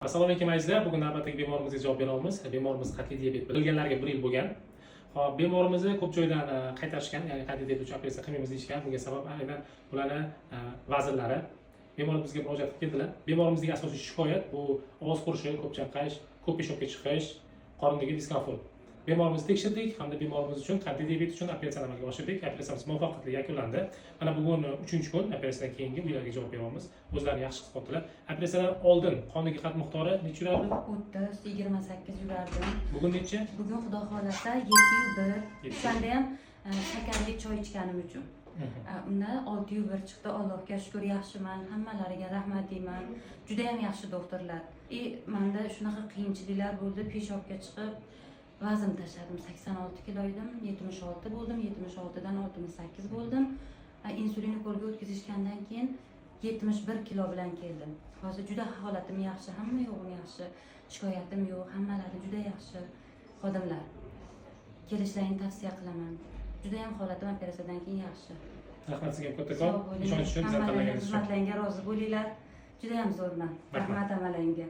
Assalomu alaykum azizlar. Bugun navbatdagi bemorimizga javob bera olamiz. Bemorimiz qat'iy diabet. Bilganlarga 1 yil bo'lgan. Hop, bemorimizni ko'p joydan qaytarishgan, ya'ni qat'iy diabet uchun operatsiya qilmaymiz deyishgan. Bunga sabab aynan ularning vazirlari bemorimizga murojaat qilib keldilar. Bemorimizdagi asosiy shikoyat bu og'iz qurishi, ko'p chayqash, ko'p peshobga chiqish, qorindagi diskomfort. Bemorimizni tekshirdik hamda bemorimiz uchun qat'iy diabet uchun operatsiyani amalga oshirdik. Operatsiyamiz muvaffaqiyatli yakunlandi. Mana bugun 3-kun operatsiyadan keyingi uylarga javob beramiz. O'zlarini yaxshi his qildilar. Operatsiyadan oldin qondagi qand miqdori necha yurardi? 30-28 yurardim. Bugun necha? Bugun xudo xolasa 701. O'shanda ham shakarli choy ichganim uchun. Unda 601 chiqdi. Allohga shukr, yaxshiman. Hammalariga rahmat deyman. Juda ham yaxshi doktorlar. Menda shunaqa qiyinchiliklar bo'ldi, peshobga chiqib vazn tashladim. 86 kilo edim, 76 bo'ldim, 76 dan 68 bo'ldim. Insulinni qo'lga o'tkazishgandan keyin 71 kilo bilan keldim. Hozir juda holatim yaxshi, hamma yo'g'im yaxshi, shikoyatim yo'q, hammalari juda yaxshi xodimlar. Kelishlarini tavsiya qilaman. Juda ham holatim operatsiyadan keyin yaxshi. Rahmat sizga kattakon. Ishonch uchun xizmatlaringga rozi bo'linglar. Juda ham zo'rman. Rahmat amalangiga.